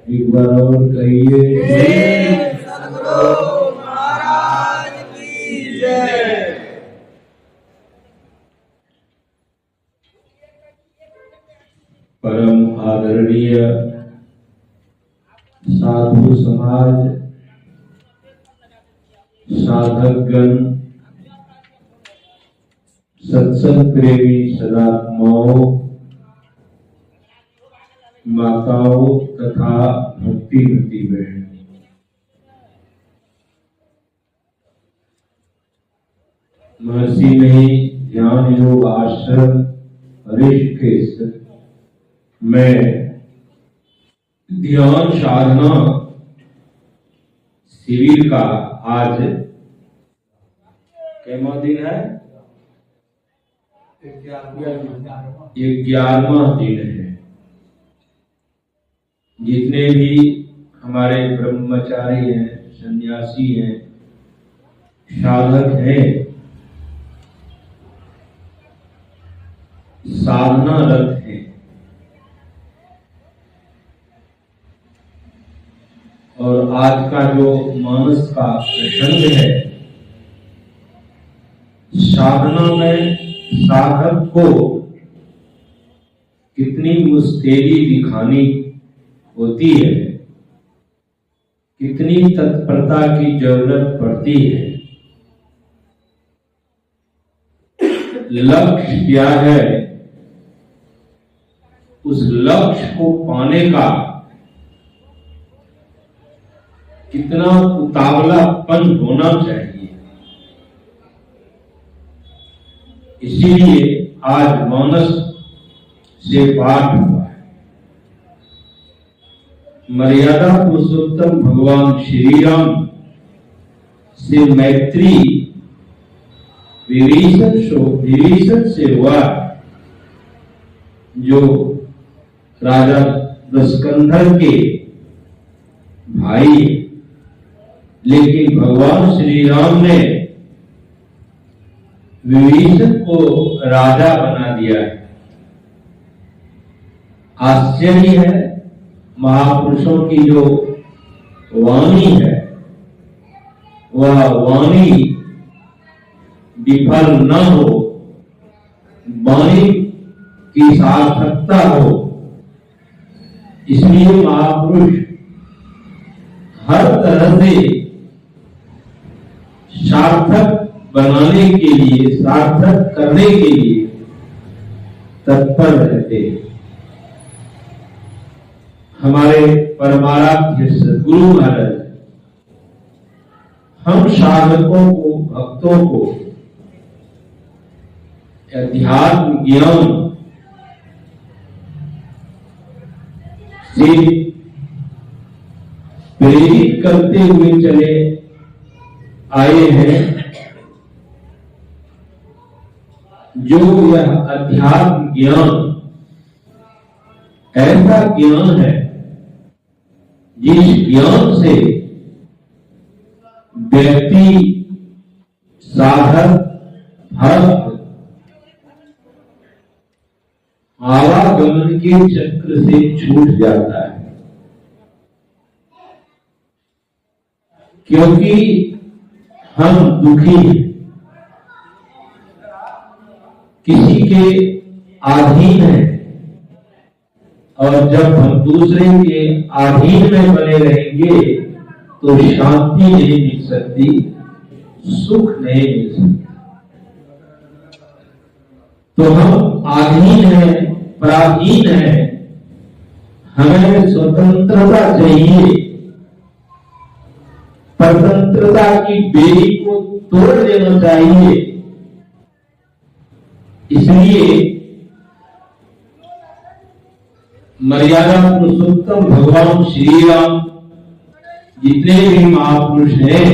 एक बार और कहिए, सद्गुरु महाराज की जय। परम आदरणीय साधु समाज, साधकगण, सत्संग प्रेमी सदात्माओं, माताओं तथा भक्ति बहन, महर्षि में ध्यान योग आश्रम ऋषिकेश में ध्यान साधना शिविर का आज कैमा दिन है? 11वां दिन है। जितने भी हमारे ब्रह्मचारी हैं, सन्यासी हैं, साधक हैं, साधनारत हैं, और आज का जो मानस का प्रसंग है, साधना में साधक को कितनी मुस्तैदी दिखानी होती है, कितनी तत्परता की जरूरत पड़ती है। लक्ष्य क्या है, उस लक्ष्य को पाने का कितना उतावलापन होना चाहिए। इसीलिए आज मानस से पाठ हुआ है। मर्यादा पुरुषोत्तम भगवान श्री राम से मैत्री विभीषण से हुआ, जो राजा दशकंधर के भाई, लेकिन भगवान श्री राम ने विभीषण को राजा बना दिया है। आश्चर्य है, महापुरुषों की जो वाणी है, वह वाणी विफल न हो, वाणी की सार्थकता हो। इसलिए महापुरुष हर तरह से सार्थक बनाने के लिए, सार्थक करने के लिए तत्पर रहते हैं। हमारे परमाराध्य सद्गुरु महाराज हम साधकों को, भक्तों को अध्यात्म ज्ञान से प्रेरित करते हुए चले आए हैं। जो यह अध्यात्म ज्ञान ऐसा ज्ञान है जिस ज्ञान से व्यक्ति, साधक, भक्त आवागमन के चक्र से छूट जाता है। क्योंकि हम दुखी हैं, किसी के अधीन हैं, और जब हम दूसरे के अधीन में बने रहेंगे तो शांति नहीं मिल सकती, सुख नहीं मिल सकता। तो हम अधीन हैं, पराधीन हैं, हमें स्वतंत्रता चाहिए। स्वतंत्रता की बेड़ी को तोड़ देना चाहिए। इसलिए मर्यादा पुरुषोत्तम भगवान श्री राम, जितने भी महापुरुष हैं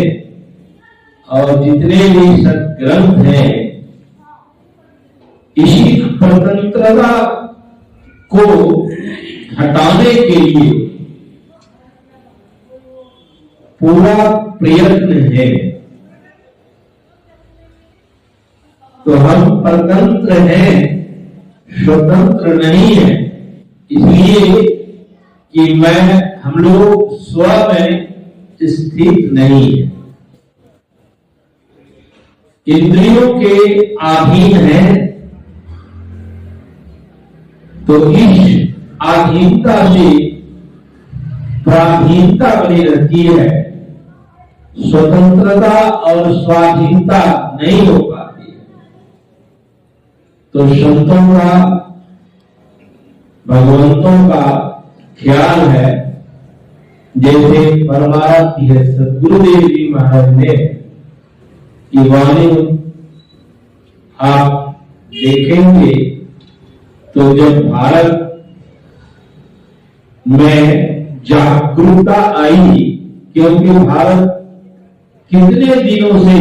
और जितने भी सत्ग्रंथ हैं, इसी स्वतंत्रता को हटाने के लिए पूरा प्रयत्न है। तो हम स्वतंत्र हैं, स्वतंत्र नहीं है। इसलिए कि हम लोग स्व में स्थित नहीं है, इंद्रियों के अधीन है। तो इस अधीनता से पराधीनता बनी रहती है, स्वतंत्रता और स्वाधीनता नहीं हो पाती है। तो संतों का, भगवंतों का ख्याल है, जैसे परमाराध्य है सदगुरुदेव जी महाराज ने की वाणी आप देखेंगे तो जब भारत में जागरूकता आई, क्योंकि भारत कितने दिनों से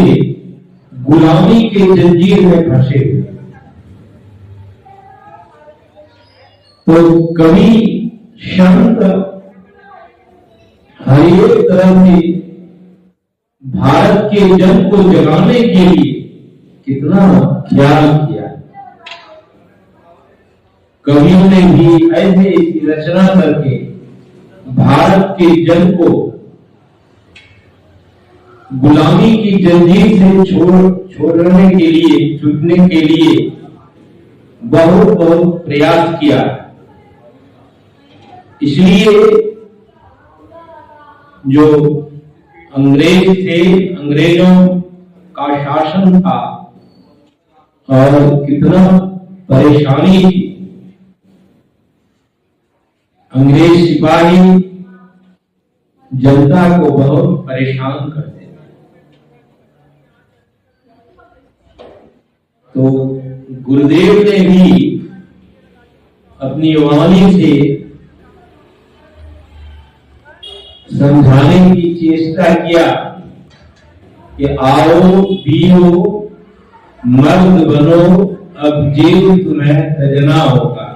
गुलामी के जंजीर में फंसे हुए, तो कभी संत हर एक तरह से भारत के जन को जगाने के लिए कितना ख्याल किया। कवियों ने भी ऐसे रचना करके भारत के जन को गुलामी की जंजीर से छोड़ने के लिए, छूटने के लिए बहुत बहुत प्रयास किया। इसलिए जो अंग्रेज थे, अंग्रेजों का शासन था और कितना परेशानी थी। अंग्रेज सिपाही जनता को बहुत परेशान करते थे। तो गुरुदेव ने भी अपनी वाणी से समझाने की चेष्टा किया कि आओ पियो मर्द बनो, अब जेल तुम्हें तजना होगा।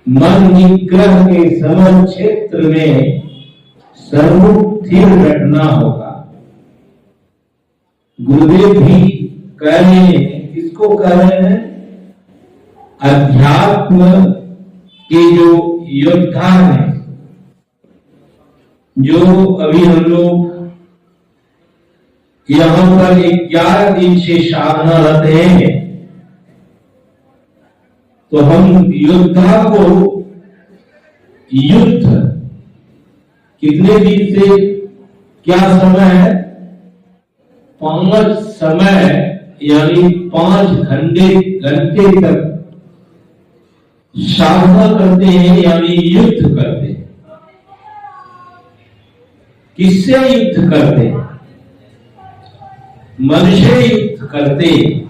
मन निग्रह के समर क्षेत्र में सर्वमुख स्थिर बैठना होगा। गुरुदेव भी कह रहे हैं, किसको कह रहे हैं? अध्यात्म के जो योद्धा हैं, जो अभी हम लोग यहां पर 11 दिन से साधनारत हैं, तो हम योद्धा को युद्ध कितने दिन से, क्या समय है? 5 समय यानी 5 घंटे तक साधना करते हैं, यानी युद्ध करते हैं। किससे युद्ध करते हैं? मन से युद्ध करते हैं।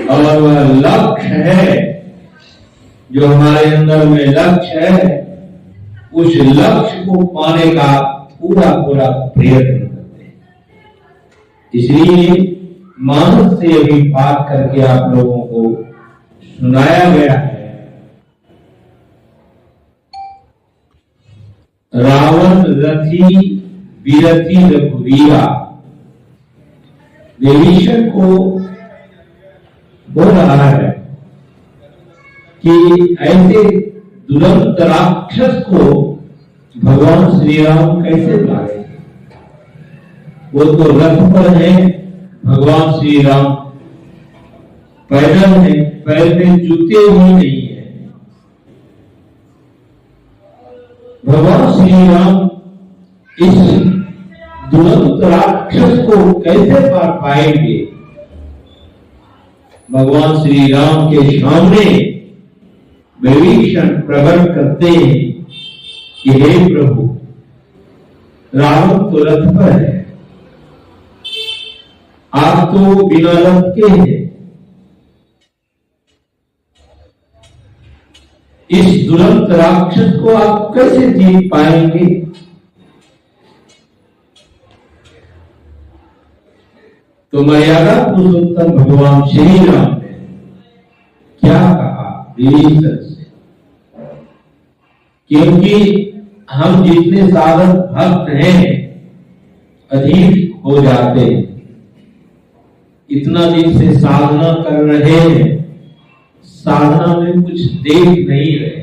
और वह लक्ष्य है, जो हमारे अंदर में लक्ष्य है, उस लक्ष्य को पाने का पूरा प्रयत्न करते हैं। इसलिए मानस से अभी पाठ करके आप लोगों को सुनाया गया है। रावण रथी विरथी रघुवीरा, विभीषण को बोल रहा है कि ऐसे दुरंत राक्षस को भगवान श्री राम कैसे मारे? वो तो रथ पर है, भगवान श्री राम पैदल है, पैर में जूते ही नहीं है। भगवान श्री राम इस दुरंत राक्षस को कैसे मार पाएंगे? भगवान श्री राम के सामने विभीषण प्रकट करते हैं कि हे प्रभु, रावण तो रथ पर है, आप तो बिना रथ के हैं। इस दुरंत राक्षस को आप कैसे जीत पाएंगे? तो मर्यादा पुरुषोत्तम भगवान श्री राम ने क्या कहा विभीषण से? क्योंकि हम जितने साधक भक्त हैं अधिक हो जाते हैं। इतना दिन से साधना कर रहे हैं, साधना में कुछ देख नहीं रहे,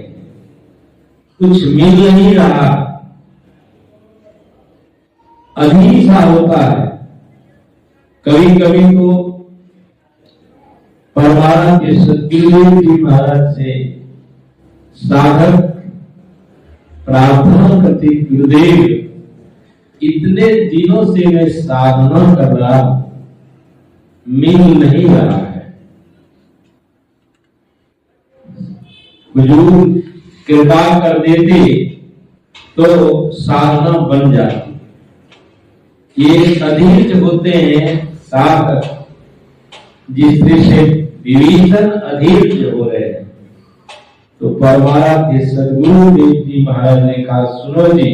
कुछ मिल नहीं रहा, अधीर सा होता है। कभी कभी तो परमानंद के सतगुरुदेव जी महाराज से साधक प्रार्थना करते, गुरुदेव इतने दिनों से मैं साधना कर रहा, मिल नहीं रहा है, हुजूर कृपा कर देते तो साधना बन जाती। ये अधीर होते हैं साधक, जिससे विभीषण अधीर हो रहे हैं। तो परमाराध्य के सदगुरुदेव जी महाराज ने कहा, सुनो जी,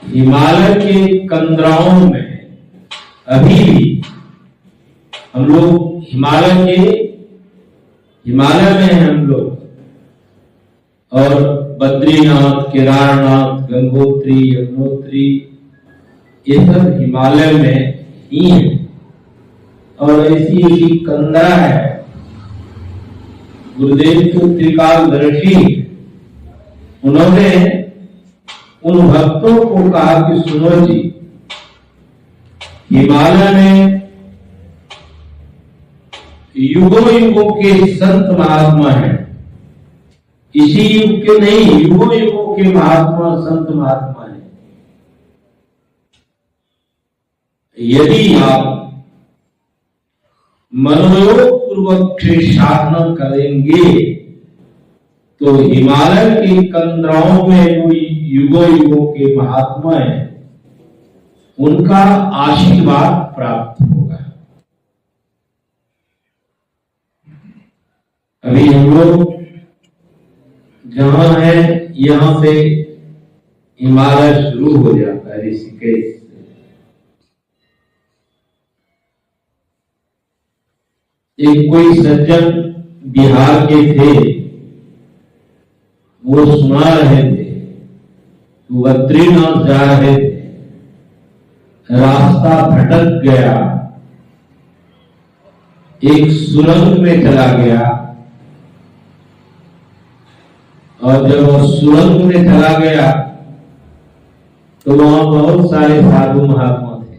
हिमालय के कंदराओं में अभी भी हम लोग हिमालय में हैं हम लोग, और बद्रीनाथ, केदारनाथ, गंगोत्री, यमुनोत्री ये सब हिमालय में ही है। और ऐसी कंदरा है, गुरुदेव तो त्रिकालदर्शी, उन्होंने उन भक्तों को कहा कि सुनो जी, हिमालय में युगों युगों के संत महात्मा हैं, इसी युग के नहीं, युगों युगों के महात्मा संत महात्मा हैं। यदि आप मनोयोग पूर्वक से साधना करेंगे तो हिमालय के कंदराओं में जो युगों युगों के महात्मा हैं, उनका आशीर्वाद प्राप्त होगा। अभी हम लोग जहां है, यहां से हिमालय शुरू हो जाता है, ऋषिकेश से। एक कोई सज्जन बिहार के थे, वो सुना रहे थे, बद्रीनाथ जा रहे थे, रास्ता भटक गया, एक सुरंग में चला गया, और जब वो सुरंग में चला गया तो वहां बहुत सारे साधु महात्मा थे,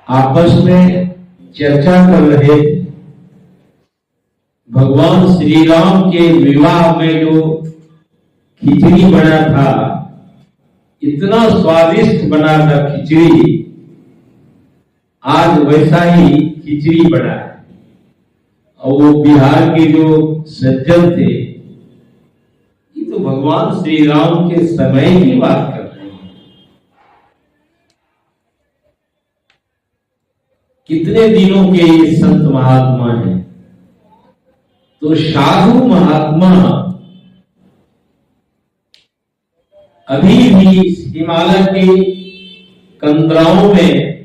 आपस में चर्चा कर रहे थे। भगवान श्री राम के विवाह में जो खिचड़ी बना था, इतना स्वादिष्ट बना था खिचड़ी, आज वैसा ही खिचड़ी बना है। और वो बिहार के जो सज्जन थे, ये तो भगवान श्री राम के समय की बात कर रहे हैं। कितने दिनों के ये संत महात्मा हैं। तो साधु महात्मा अभी भी हिमालय के कंदराओं में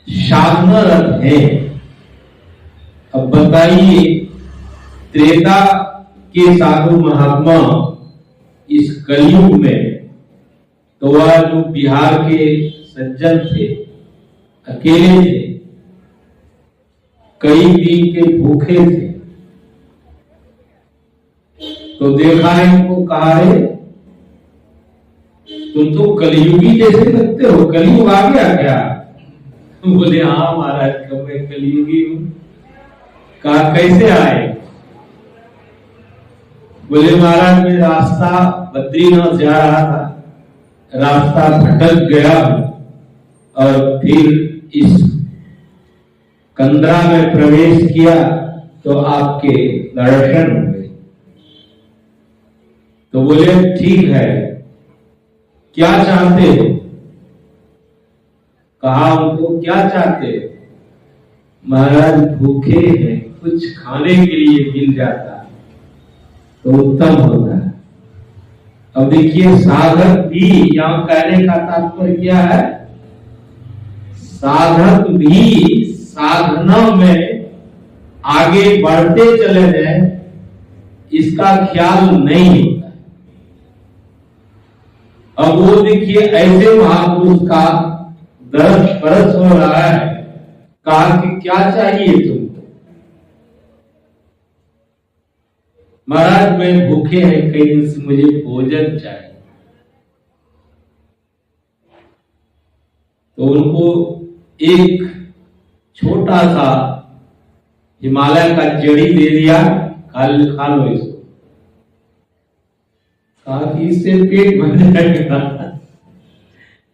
साधनारत है। अब बताइए, त्रेता के साधु महात्मा इस कलयुग में, तो वह जो बिहार के सज्जन थे, अकेले थे, कई दिन के भूखे थे, तो देखा इनको, कहा है तुम तो कलयुगी जैसे लगते हो, कलयुग आ गया क्या? बोले हाँ महाराज, कब मैं कलयुगी हूं। कहा कैसे आए? बोले महाराज, मैं रास्ता बद्रीनाथ जा रहा था, रास्ता भटक गया और फिर इस कंदरा में प्रवेश किया तो आपके दर्शन हुए। तो बोले ठीक है, क्या चाहते हो? कहा उनको, क्या चाहते हो? महाराज भूखे हैं, कुछ खाने के लिए मिल जाता तो उत्तम होता है। अब देखिए, साधक भी, यहां कहने का तात्पर्य क्या है, साधक भी साधना में आगे बढ़ते चले जाए, इसका ख्याल नहीं होता। अब वो देखिए, ऐसे महापुरुष का दरस परस हो रहा है। कहा कि क्या चाहिए तुमको? महाराज मैं भूखे हैं कई दिन से, मुझे भोजन चाहिए। तो उनको एक छोटा सा हिमालय का जड़ी दे दिया, खा लो इसको। कहा कि इससे पेट भर जाएगा।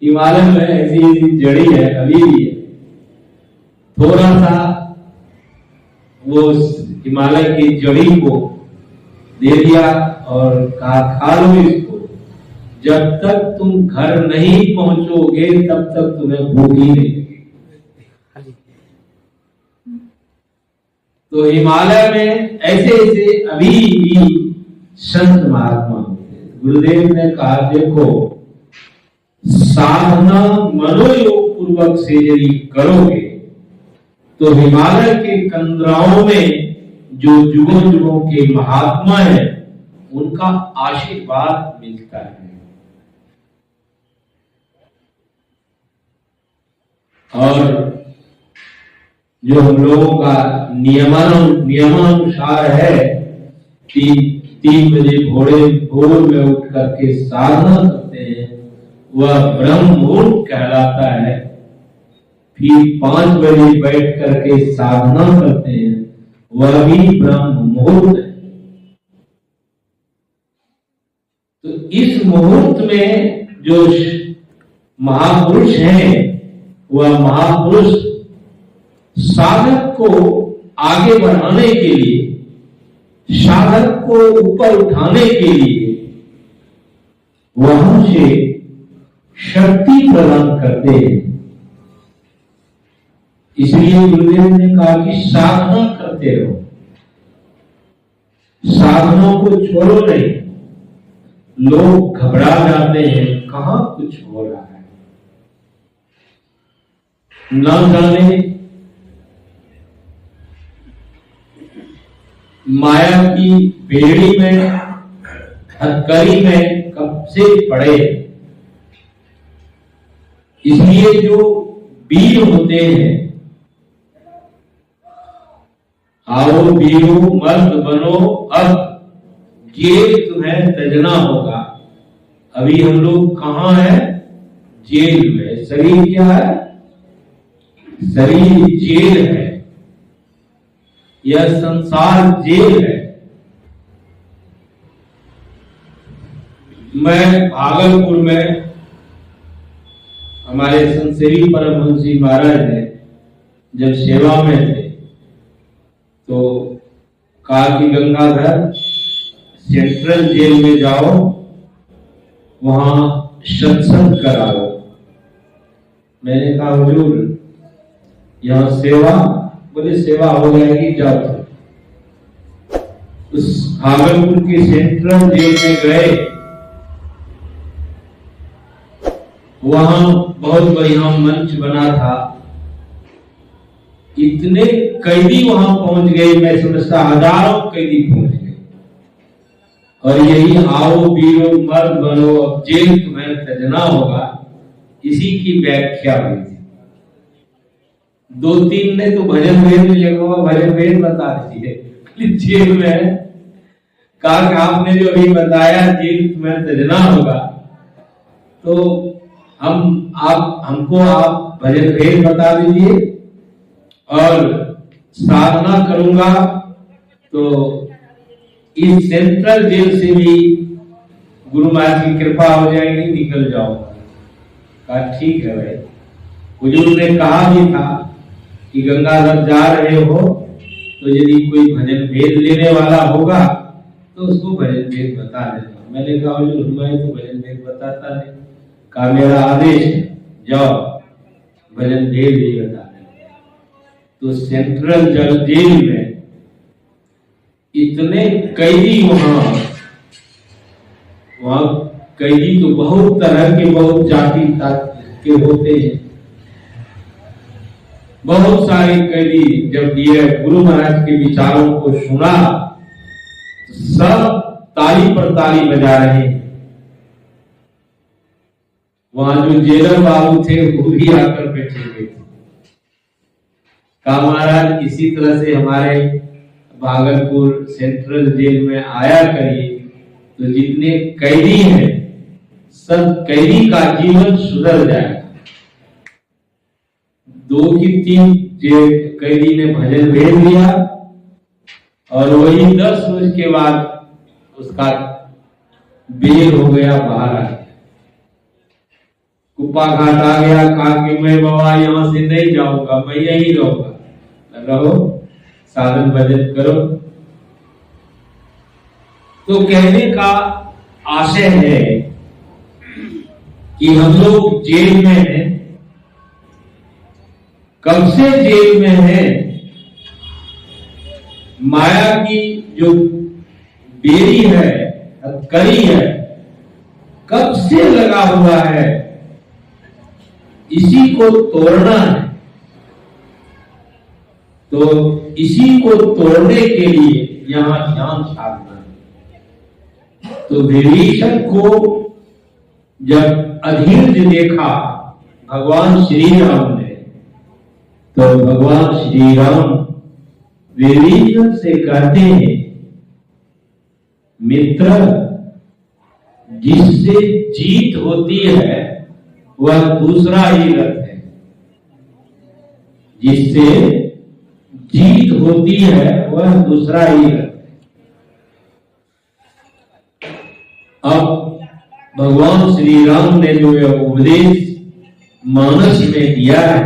हिमालय में ऐसी जड़ी है, अभी भी है। थोड़ा सा वो हिमालय की जड़ी को दे दिया और कहा खा लो इसको, जब तक तुम घर नहीं पहुंचोगे तब तक तुम्हें भूख ही नहीं लगेगी। तो हिमालय में ऐसे ऐसे अभी भी संत महात्मा होते हैं। गुरुदेव ने कहा देखो, साधना मनोयोग पूर्वक से यदि करोगे तो हिमालय के कंदराओं में जो युगों युगों के महात्मा है उनका आशीर्वाद मिलता है। और जो हम लोगों का नियमानुसार है कि 3 बजे भोर में उठ करके साधना करते हैं, वह ब्रह्म मुहूर्त कहलाता है। फिर 5 बजे बैठ करके साधना करते हैं, वह भी ब्रह्म मुहूर्त है। तो इस मुहूर्त में जो महापुरुष हैं, वह महापुरुष साधक को आगे बढ़ाने के लिए, साधक को ऊपर उठाने के लिए वहां से शक्ति प्रदान करते हैं। इसलिए गुरुदेव ने कहा कि साधना करते रहो, साधनों को छोड़ो नहीं। लोग घबरा जाते हैं, कहां कुछ हो रहा है, न जाने माया की बेड़ी में, हथकड़ी में कब से पड़े। इसलिए जो वीर होते हैं, आओ वीरो मर्द बनो, अब जेल तुम्हें तजना होगा। अभी हम लोग कहां है? जेल में। शरीर क्या है? शरीर जेल है, यह संसार जेल है। मैं भागलपुर में हमारे संतसेवी परमहंस जी महाराज ने जब सेवा में थे तो कहा कि गंगाधर सेंट्रल जेल में जाओ, वहां सत्संग कराओ। मैंने कहा हुजूर यहाँ सेवा? बोले सेवा हो जाएगी, जाओ। उस भागलपुर के सेंट्रल जेल में गए, वहां बहुत बढ़िया मंच बना था। इतने कैदी वहां पहुंच गए, मैं समझता हजारों कैदी पहुंच गए। और यही आओ वीरो मर्द बनो, अब जेल तुम्हें तजना होगा, इसी की व्याख्या हुई थी। 2-3 ने तो भजन वेद में लिखा, भजन वेद बता दीजिए। जेल में कहा कि आपने जो अभी बताया जेल तुम्हें तजना होगा, तो हमको आप भजन वेद बता दीजिए, और साधना करूंगा तो इस सेंट्रल जेल से भी गुरु महाराज की कृपा हो जाएगी, निकल जाऊंगा। कहा ठीक है भाई। हुजूर ने कहा भी था कि गंगाधर जा रहे हो तो यदि कोई भजन भेद लेने वाला होगा तो उसको भजन भेद बता देना। मैंने कहा हुजूर मैं तो भजन भेद बताता नहीं। कहा मेरा आदेश है, जाओ भजन भेद ही बता देना। तो सेंट्रल जेल में इतने कैदी, वहां कैदी तो बहुत तरह के, बहुत जाति के होते हैं। बहुत सारे कैदी जब ये गुरु महाराज के विचारों को सुना, सब ताली पर ताली बजा रहे हैं। वहां जो जेलर बाबू थे वो भी आकर बैठे हुए थे। कहा महाराज इसी तरह से हमारे भागलपुर सेंट्रल जेल में आया करिए, तो जितने कैदी हैं सब कैदी का जीवन सुधर जाएगा। 2 की 3 कैदी ने भजन भेज दिया और वही 10 रोज के बाद उसका बेल हो गया, बाहर आ गया। कुप्पा घाट आ गया, कहा कि मैं बाबा यहाँ से नहीं जाऊंगा, मैं यहीं रहूंगा। रहो, साधन भजन करो। तो कहने का आशय है कि हम लोग जेल में हैं। कब से जेल में हैं? माया की जो बेड़ी है, कड़ी है, कब से लगा हुआ है, इसी को तोड़ना है। तो इसी को तोड़ने के लिए यहां ध्यान साधना है। तो विभीषण को जब अधीर्ज देखा भगवान श्री राम ने, तो भगवान श्री राम विभीषण से कहते हैं, मित्र, जिससे जीत होती है वह दूसरा ही रथ है। जिससे जीत होती है वह दूसरा ही रथ है। अब भगवान श्री राम ने जो यह उपदेश मानस में दिया है,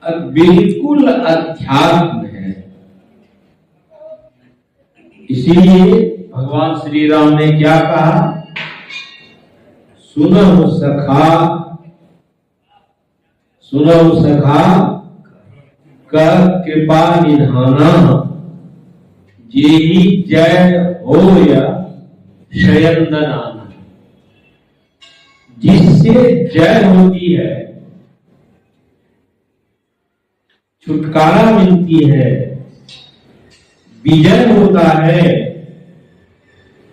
अब बिल्कुल अध्यात्म है। इसीलिए भगवान श्री राम ने क्या कहा? सुनहु सखा कर कृपा निधाना, जेहि जय हो या शयनदन आना। जिससे जय होती है, छुटकारा मिलती है, विजय होता है,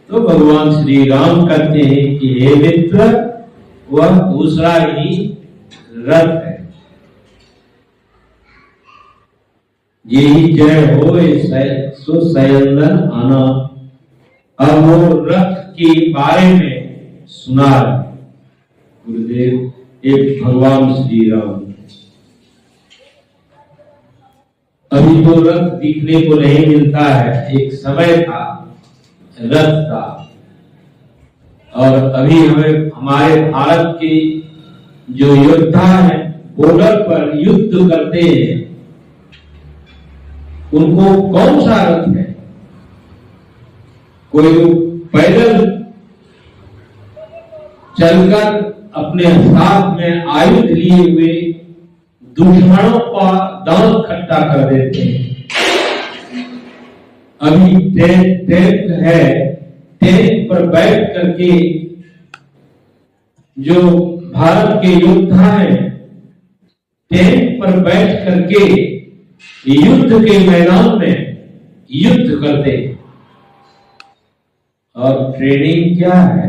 तो भगवान श्री राम कहते हैं कि हे मित्र, वह दूसरा ही रथ है। यही जय हो सो शयनदन आना। अब वो रथ के बारे में सुना गुरुदेव, एक भगवान श्री राम। अभी तो रथ दिखने को नहीं मिलता है, एक समय था रथ था। और अभी हमें हमारे भारत के जो योद्धा हैं, बॉर्डर पर युद्ध करते हैं, उनको कौन सा रथ है? कोई पैदल चलकर अपने हाथ में आयुध लिए हुए दुश्मनों का दांत खट्टा कर देते हैं। अभी टैंक है, टैंक पर बैठ करके जो भारत के योद्धा हैं, टैंक पर बैठ करके युद्ध के मैदान में युद्ध करते हैं। और ट्रेनिंग क्या है?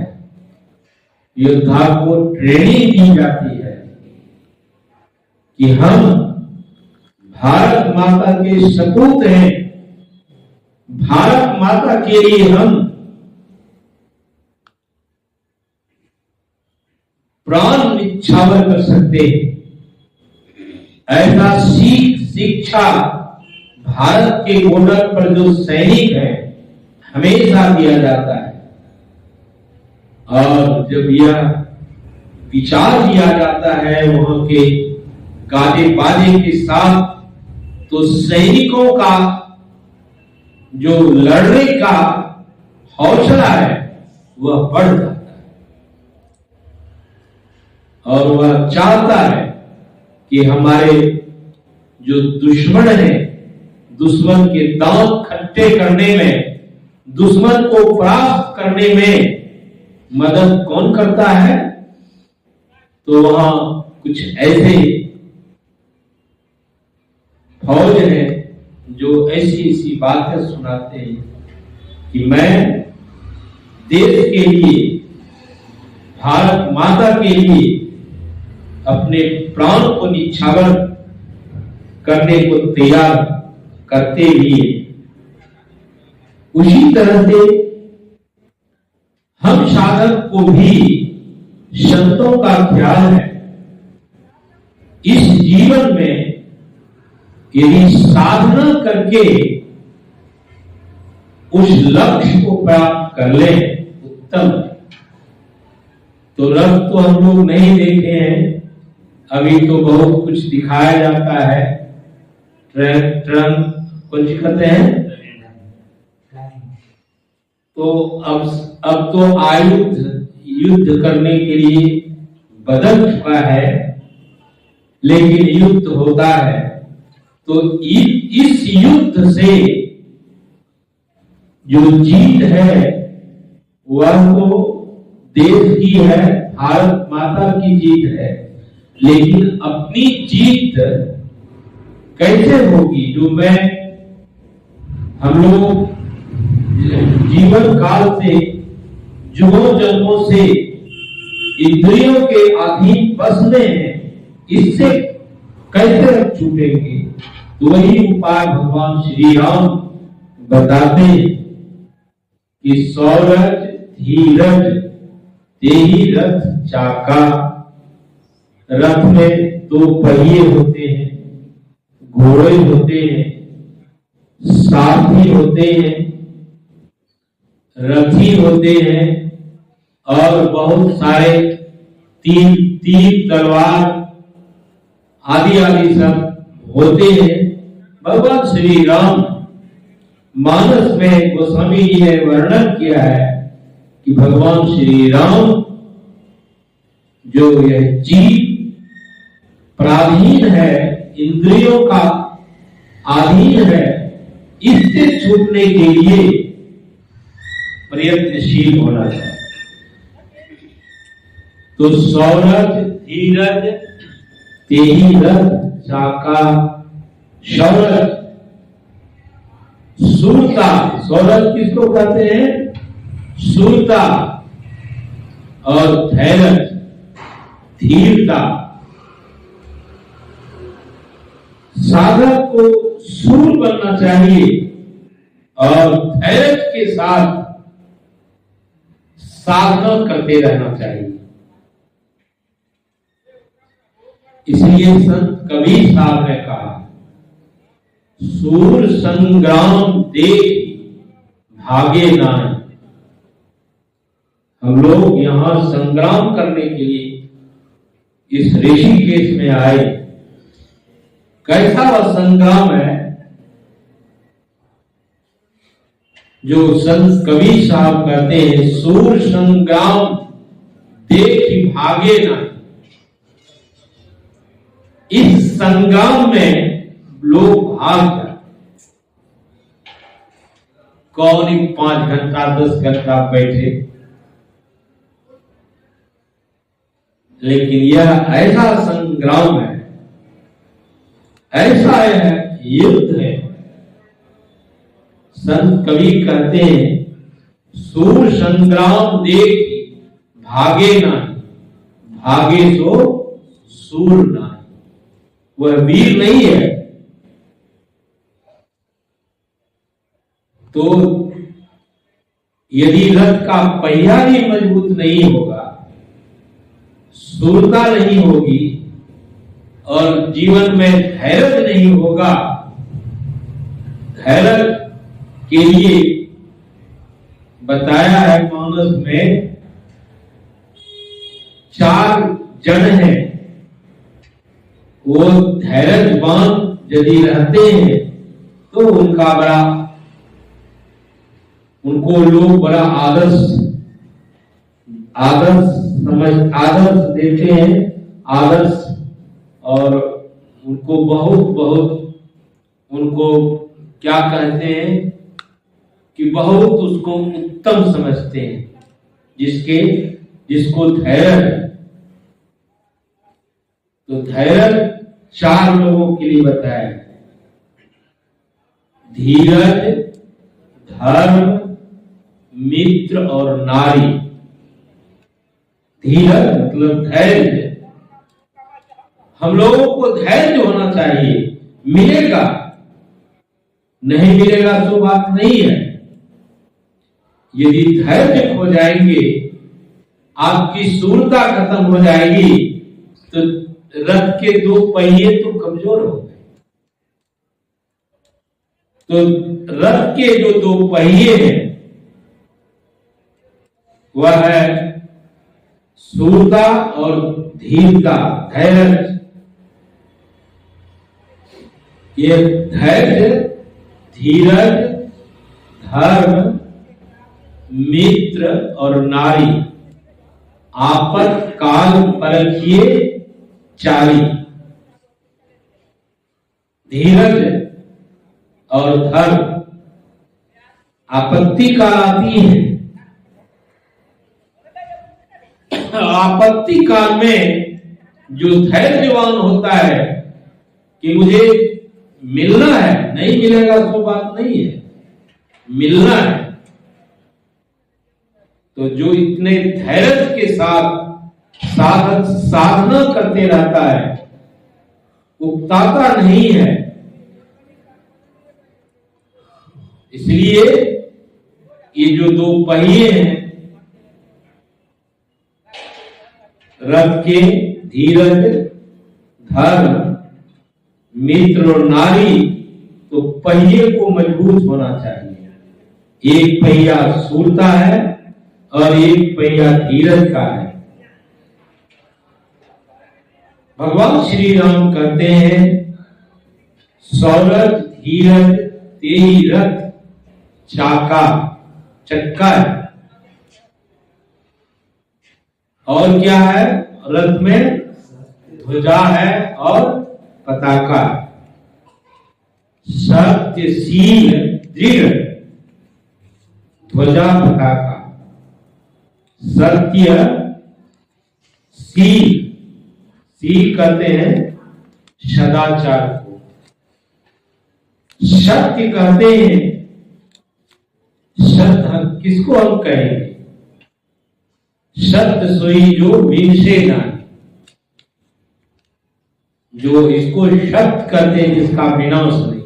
योद्धा को ट्रेनिंग दी जाती है कि हम भारत माता के सपूत हैं, भारत माता के लिए हम प्राण निछावर कर सकते हैं। ऐसा शिक्षा भारत के बॉर्डर पर जो सैनिक हैं हमेशा दिया जाता है। और जब यह विचार दिया जाता है वहां के गाजे बाजे के साथ, तो सैनिकों का जो लड़ने का हौसला है वह बढ़ जाता है। और वह चाहता है कि हमारे जो दुश्मन है, दुश्मन के दांत खट्टे करने में, दुश्मन को परास्त करने में मदद कौन करता है? तो वहां कुछ ऐसे फौज है जो ऐसी ऐसी बातें सुनाते हैं कि मैं देश के लिए भारत माता के लिए अपने प्राण को निछावर करने को तैयार करते हुए, उसी तरह से हम साधक को भी संतों का ख्याल है। इस जीवन में यदि साधना करके उस लक्ष्य को प्राप्त कर ले उत्तम। तो रथ तो हम लोग नहीं देखे हैं, अभी तो बहुत कुछ दिखाया जाता है। ट्रक कुछ कहते हैं, तो अब तो आयुध युद्ध करने के लिए बदल चुका है, लेकिन युद्ध होता है तो इस युद्ध से जो जीत है वह तो देश की है, भारत माता की जीत है, लेकिन अपनी जीत कैसे होगी? जो हम लोग जीवन काल से युगों जन्मों से इंद्रियों के अधीन बसने हैं, इससे कैसे छूटेंगे? तो वही उपाय भगवान श्री राम बताते हैं कि सौरज धीरज तेहि रथ चाका। रथ में दो पहिए होते हैं, घोड़े होते हैं, सारथी होते हैं, रथी होते हैं और बहुत सारे तीर तलवार आदि आदि सब होते हैं। भगवान श्री राम मानस में गोस्वामी जी ने वर्णन किया है कि भगवान श्री राम जो यह जीव पराधीन है, इंद्रियों का अधीन है, इससे छूटने के लिए प्रयत्नशील होना चाहिए। तो सौरज धीरज तेहि रथ चाका। सौरज सूरता, सौरज किसको कहते हैं? सूरता। और धैर्य धीरता। साधक को सूर बनना चाहिए और धैर्य के साथ साधना करते रहना चाहिए। इसलिए संत कबीर साहब ने कहा, सूर संग्राम देख भागे नाय। हम लोग यहां संग्राम करने के लिए इस ऋषिकेश में आए। कैसा वह संग्राम है जो संत कबीर साहब कहते हैं, सूर संग्राम देख भागे ना। इस संग्राम में लोग भाग जाते। कौन 5 घंटा 10 घंटा बैठे, लेकिन यह ऐसा संग्राम है, ऐसा युद्ध है। संत कबीर कहते हैं, सूर संग्राम देख भागे नहीं, भागे सो सूर नहीं। वह वीर नहीं है। तो यदि रथ का पहिया ही मजबूत नहीं होगा, सूरता नहीं होगी और जीवन में धैर्य नहीं होगा, धैर्य के लिए बताया है मानस में 4 जन हैं, वो धैर्यवान यदि रहते हैं तो उनको लोग बड़ा आदर्श देते हैं, आदर्श, और उनको बहुत उनको क्या कहते हैं कि बहुत उसको उत्तम समझते हैं, जिसको धैर्य है। तो धैर्य 4 लोगों के लिए बताया, धीरज, धर्म, मित्र और नारी। धीरज मतलब धैर्य। हम लोगों को धैर्य होना चाहिए। मिलेगा, नहीं मिलेगा तो बात नहीं है। यदि धैर्य खो जाएंगे, आपकी सूरता खत्म हो जाएगी, तो रथ के दो पहिए तो कमजोर हो गए। तो रथ के जो दो पहिए हैं वह है सूरता और धीरता, धैर्य। ये धैर्य, धीरज, धर्म, मित्र और नारी आपातकाल परखिए चाली। धीरज और धर्म आपत्ति काल आती है। आपत्ति काल में जो धैर्यवान होता है कि मुझे मिलना है, नहीं मिलेगा तो बात नहीं है, मिलना है, तो जो इतने धैर्य के साथ साधना करते रहता है, उकताता नहीं है। इसलिए ये जो दो पहिए हैं रथ के, धीरज, धर्म, मित्र और नारी, तो पहिए को मजबूत होना चाहिए। एक पहिया सूरता है और एक पहिया धीरज का है। भगवान श्री राम कहते हैं, सौरथ धीरज तेहि रथ चाका चक्का है। और क्या है? रथ में ध्वजा है और पताका। सत्यशील दृढ़ ध्वजा पताका। सत्य शील, शील कहते हैं सदाचार को। सत्य कहते हैं, सत्य किसको हम कहेंगे? सत्य सोई जो विनसे नहीं, जो इसको सत्य कहते हैं जिसका विनाश नहीं।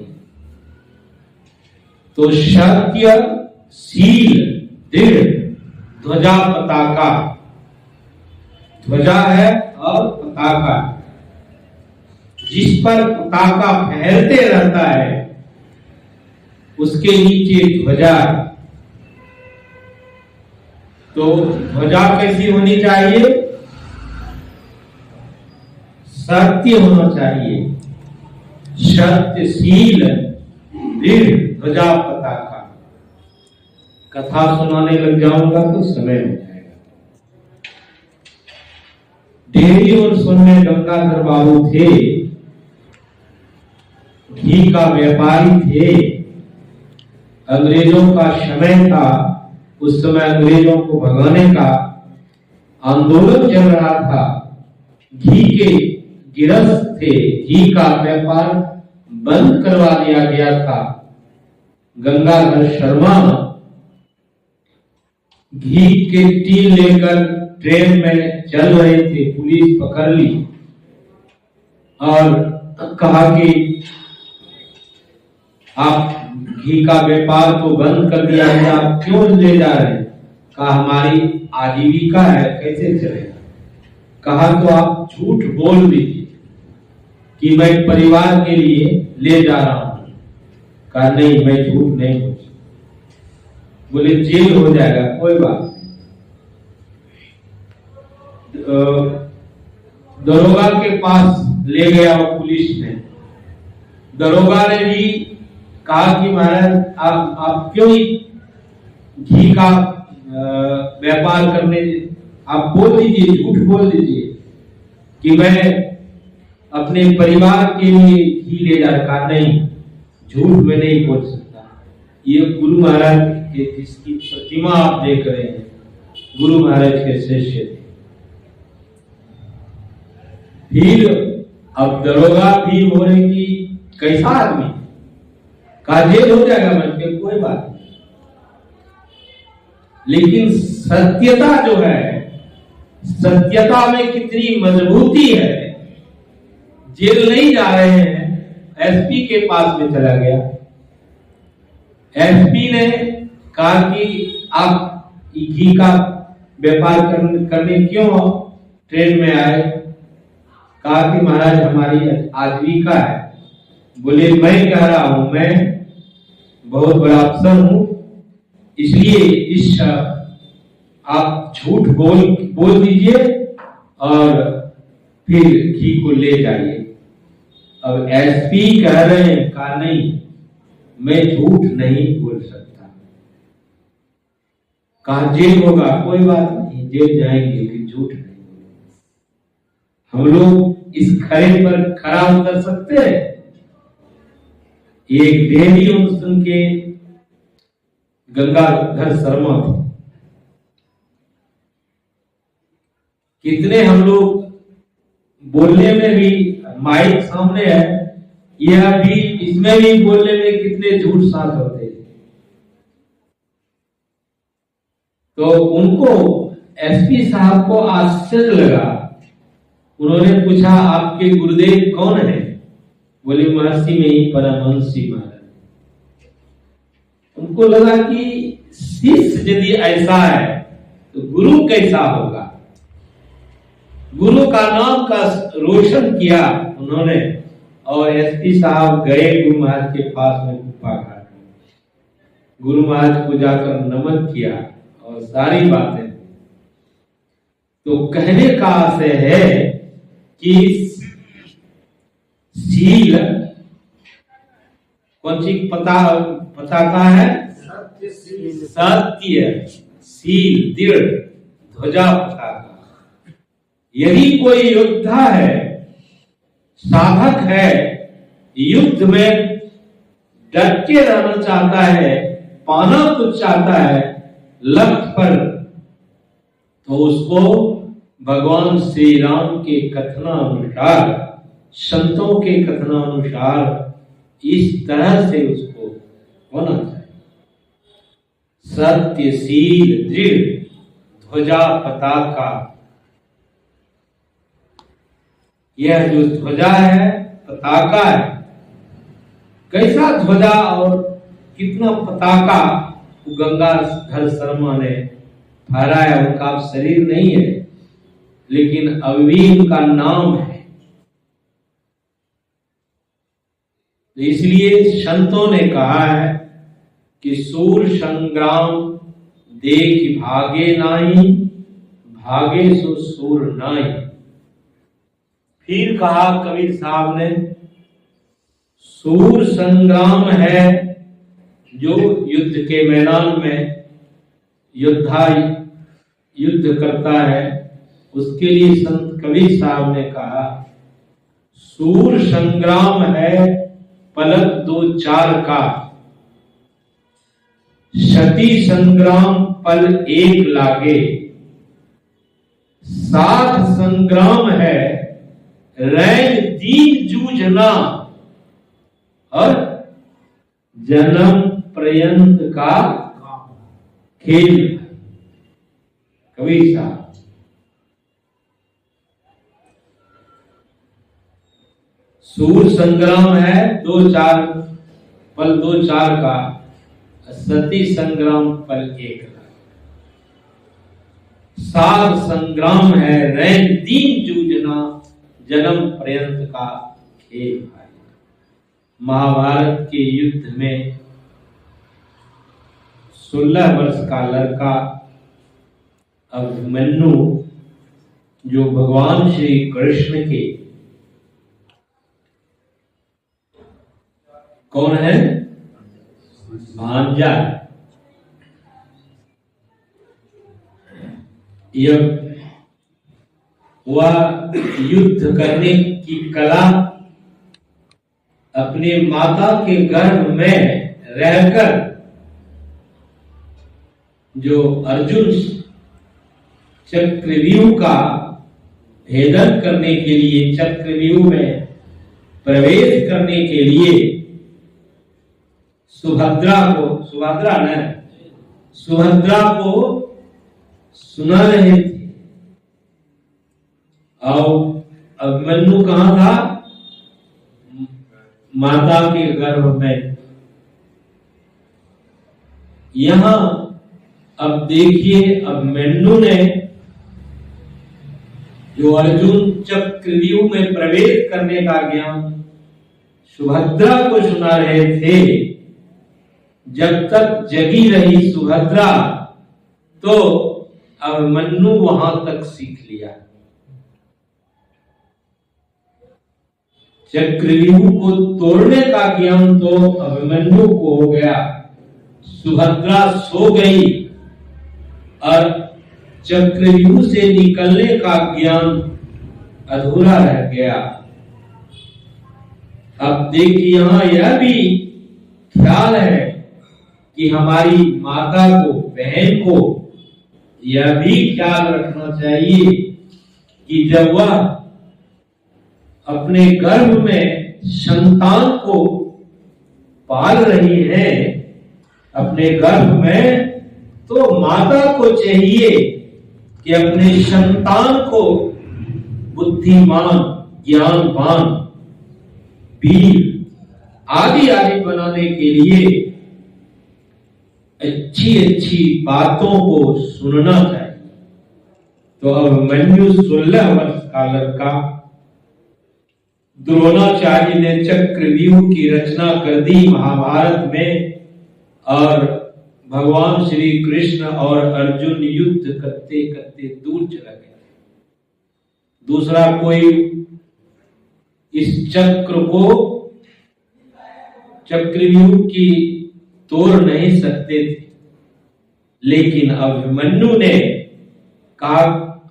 तो सत्य शील दृढ़ ध्वजा पताका। ध्वजा है और पताका, जिस पर पताका फहरते रहता है उसके नीचे ध्वजा। तो ध्वजा कैसी होनी चाहिए? सत्य होना चाहिए। सत्यशील दृढ़ ध्वजा पताका। कथा सुनाने लग जाऊंगा तो समय हो जाएगा। डेहरी और सोन में गंगाधर बाबू थे, घी का व्यापारी थे। अंग्रेजों का समय था, उस समय अंग्रेजों को भगाने का आंदोलन चल रहा था। घी के गिरफ्त थे, घी का व्यापार बंद करवा दिया गया था। गंगाधर शर्मा घी के टीन लेकर ट्रेन में चल रहे थे, पुलिस पकड़ ली और कहा कि आप घी का व्यापार तो बंद कर दिया है, आप क्यों ले जा रहे हैं? कहा हमारी आजीविका है, कैसे चलेगा? कहा तो आप झूठ बोल दीजिए कि मैं परिवार के लिए ले जा रहा हूं। कहा नहीं, मैं झूठ नहीं बोल सकता। बोले जेल हो जाएगा, कोई बात नहीं। दरोगा के पास ले गया वो पुलिस ने। दरोगा ने भी कहा कि महाराज आप क्यों घी का व्यापार करने, आप बोल दीजिए, झूठ बोल दीजिए कि मैं अपने परिवार के लिए घी ले जा रहा। नहीं, झूठ में नहीं बोल सकता। ये गुरु महाराज के जिसकी प्रतिमा आप देख रहे हैं, गुरु महाराज के शिष्य थे। फिर अब दरोगा भी हो रहे कि कैसा आदमी, का जेल हो जाएगा मन के, कोई बात नहीं। लेकिन सत्यता जो है सत्यता में कितनी मजबूती है। जेल नहीं जा रहे हैं, एसपी के पास में चला गया। एसपी ने कहा कि आप घी का व्यापार करने क्यों ट्रेन में आए? कहा कि महाराज हमारी आजीविका है। बोले मैं कह रहा हूं, मैं बहुत बड़ा अफसर हूं, इसलिए आप झूठ बोल दीजिए और फिर घी को ले जाइए। अब एसपी कह रहे हैं, कहा नहीं मैं झूठ नहीं बोल सकता। कहा जेल होगा, कोई बात नहीं, जेल जाएंगे लेकिन झूठ नहीं बोलेंगे। हम लोग इस खड़े पर खरा उतर सकते हैं। एक देवी सुन के गंगाधर शर्मा थे। कितने हम लोग बोलने में भी, माइक सामने है, यह भी इसमें भी बोलने में कितने झूठ साथ होते हैं। तो उनको एसपी साहब को आश्चर्य लगा। उन्होंने पूछा आपके गुरुदेव कौन है? बोले महर्षि में ही परमहंसी महाराज। उनको लगा कि शिष्य यदि ऐसा है तो गुरु कैसा होगा। गुरु का नाम का रोशन किया उन्होंने। और एसपी साहब गए गुरु महाराज के पास में कुप्पा घाट में, गुरु महाराज को जाकर नमन किया और सारी बातें। तो कहने का आशय है कि सील कौन सी पताका है? सत्य सील दृढ़ ध्वजा पताका। यदि कोई योद्धा है, साधक है, युद्ध में डट के रहना चाहता है, पाना कुछ चाहता है लक्ष्य पर, तो उसको भगवान श्री राम के कथनानुसार, संतों के कथनानुसार इस तरह से उसको होना चाहिए। सत्यशील दृढ़ ध्वजा पताका। यह जो ध्वजा है, पताका है, कैसा ध्वजा और कितना पताका गंगाधर शर्मा ने फहराया। उनका शरीर नहीं है लेकिन अभी भी उनका नाम है। तो इसलिए संतों ने कहा है कि सूर संग्राम देख भागे नाई, भागे सो सूर नाई। फिर कहा कबीर साहब ने, सूर संग्राम है जो युद्ध के मैदान में योद्धा युद्ध करता है, उसके लिए संत कबीर साहब ने कहा सूर संग्राम है पलक दो चार का, सती संग्राम पल एक लागे, साथ संग्राम है रैन दीन जूझना और जन्म पर्यंत का खेल। कबीर साहब सूर संग्राम है दो चार का, सती संग्राम पल एक का, साध संग्राम है रैन दीन जूझना जन्म पर्यंत का खेल है। महाभारत के युद्ध में 16 वर्ष का लड़का अभिमन्यु जो भगवान श्री कृष्ण के कौन है? भांजा। वह युद्ध करने की कला अपने माता के गर्भ में रहकर जो अर्जुन चक्रव्यूह का भेदन करने के लिए, चक्रव्यूह में प्रवेश करने के लिए सुभद्रा को सुना रहे थे और अभिमन्यु कहाँ था? माता के गर्भ में। यहां अब देखिए, अभिमन्यु ने जो अर्जुन चक्रव्यूह में प्रवेश करने का ज्ञान सुभद्रा को सुना रहे थे, जब तक जगी रही सुभद्रा तो अभिमन्यु वहां तक सीख लिया। चक्रव्यूह को तोड़ने का ज्ञान तो अभिमन्यु को हो गया, सुभद्रा सो गई और चक्रव्यूह से निकलने का ज्ञान अधूरा रह गया। अब देखिए, यहां यह भी ख्याल है कि हमारी माता को, बहन को यह भी ख्याल रखना चाहिए कि जब वह अपने गर्भ में संतान को पाल रही है, अपने गर्भ में, तो माता को चाहिए कि अपने संतान को बुद्धिमान, ज्ञानवान, वीर आदि आदि बनाने के लिए अच्छी अच्छी बातों को सुनना चाहिए। तो अभिमन्यु 16 वर्ष का लड़का, द्रोणाचार्य ने चक्रव्यूह की रचना कर दी महाभारत में, और भगवान श्री कृष्ण और अर्जुन युद्ध करते करते दूर चला गया। दूसरा कोई इस चक्र को, चक्रव्यूह की तोड़ नहीं सकते थे, लेकिन अभिमन्यु ने कहा,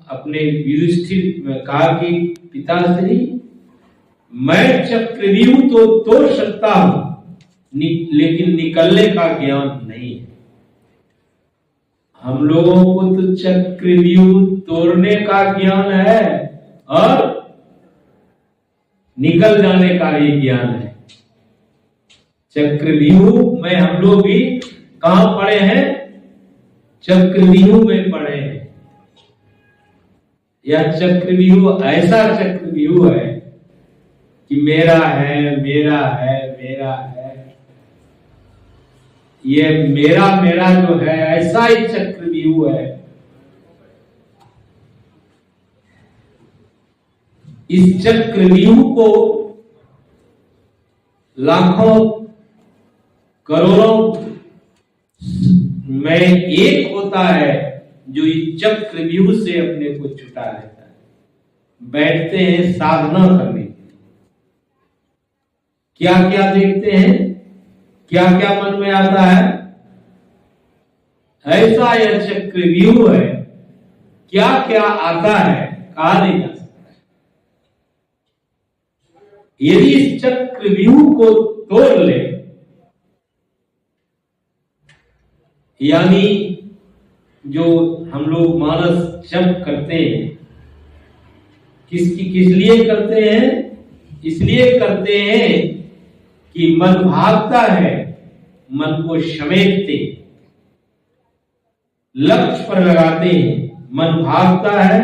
अपने युधिष्ठिर में कहा कि पिताश्री, मैं चक्रव्यूह तो तोड़ सकता हूं, लेकिन निकलने का ज्ञान नहीं है। हम लोगों को तो चक्रव्यूह तोड़ने का ज्ञान है और निकल जाने का भी ज्ञान है। चक्रव्यूह में हम लोग भी कहां पढ़े हैं? चक्रव्यूह में पढ़े हैं। यह चक्रव्यूह ऐसा चक्रव्यूह है कि मेरा है, मेरा है, मेरा है। ये मेरा मेरा जो है, ऐसा ही चक्रव्यूह है। इस चक्रव्यूह को लाखों करोड़ों में एक होता है जो इस चक्रव्यूह से अपने को छुटा लेता है। बैठते हैं साधना करने, क्या क्या देखते हैं, क्या क्या मन में आता है, ऐसा यह चक्रव्यूह है। क्या क्या आता है कहा नहीं जा सकता। यदि इस चक्रव्यूह को तोड़ ले, यानी जो हम लोग मानस जप करते हैं, किस लिए करते हैं? इसलिए करते हैं कि मन भागता है, मन को समेटते, लक्ष्य पर लगाते हैं, मन भागता है,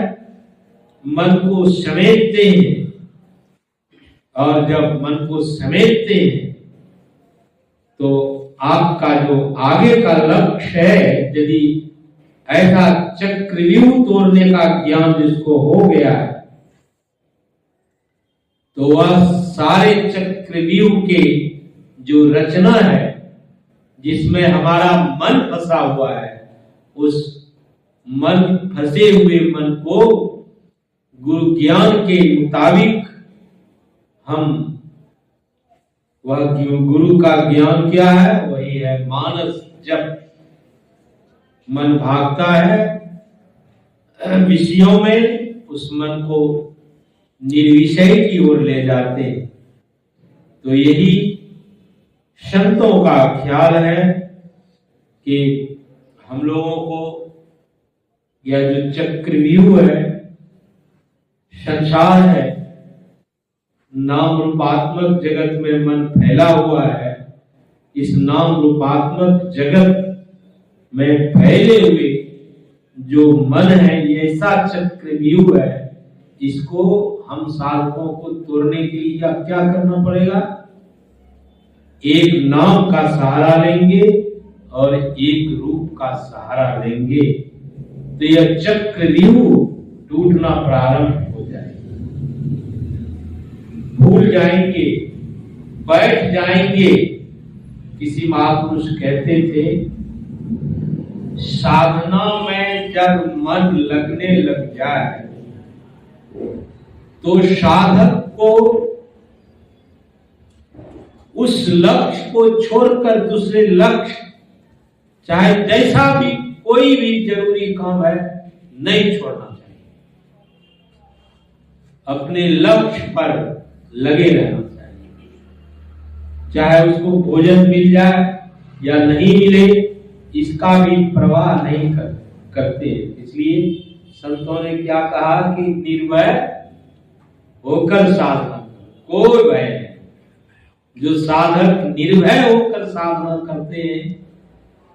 मन को समेटते हैं, और जब मन को समेटते हैं तो आपका जो आगे का लक्ष्य है, यदि ऐसा चक्रव्यूह तोड़ने का ज्ञान जिसको हो गया है, तो वह सारे चक्रव्यूह के जो रचना है, जिसमें हमारा मन फंसा हुआ है, उस मन फंसे हुए मन को गुरु ज्ञान के मुताबिक हम, वह गुरु का ज्ञान क्या है? वही है मानस जप। मन भागता है विषयों में, उस मन को निर्विषय की ओर ले जाते। तो यही संतों का ख्याल है कि हम लोगों को यह जो चक्रव्यूह है, संसार है, नाम रूपात्मक जगत में मन फैला हुआ है। इस नाम रूपात्मक जगत में फैले हुए जो मन है, ये ऐसा चक्रव्यूह है इसको हम साधकों को तोड़ने के लिए अब क्या करना पड़ेगा? एक नाम का सहारा लेंगे और एक रूप का सहारा लेंगे, तो यह चक्रव्यूह टूटना प्रारंभ हो जाएगा। भूल जाएंगे, बैठ जाएंगे। किसी महापुरुष कहते थे, साधना में जब मन लगने लग जाए तो साधक को उस लक्ष्य को छोड़कर दूसरे लक्ष्य, चाहे जैसा भी कोई भी जरूरी काम है, नहीं छोड़ना चाहिए। अपने लक्ष्य पर लगे रहना चाहिए। चाहे उसको भोजन मिल जाए या नहीं मिले, इसका भी परवाह नहीं करते। इसलिए संतों ने क्या कहा कि निर्भय होकर साधना करो, कोई भय नहीं। जो साधक निर्भय होकर साधना करते हैं,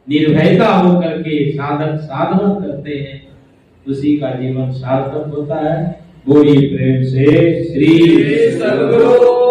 निर्भयता होकर के साधक साधना करते हैं, उसी का जीवन सार्थक होता है। बोलिए प्रेम से श्री सद्गुरु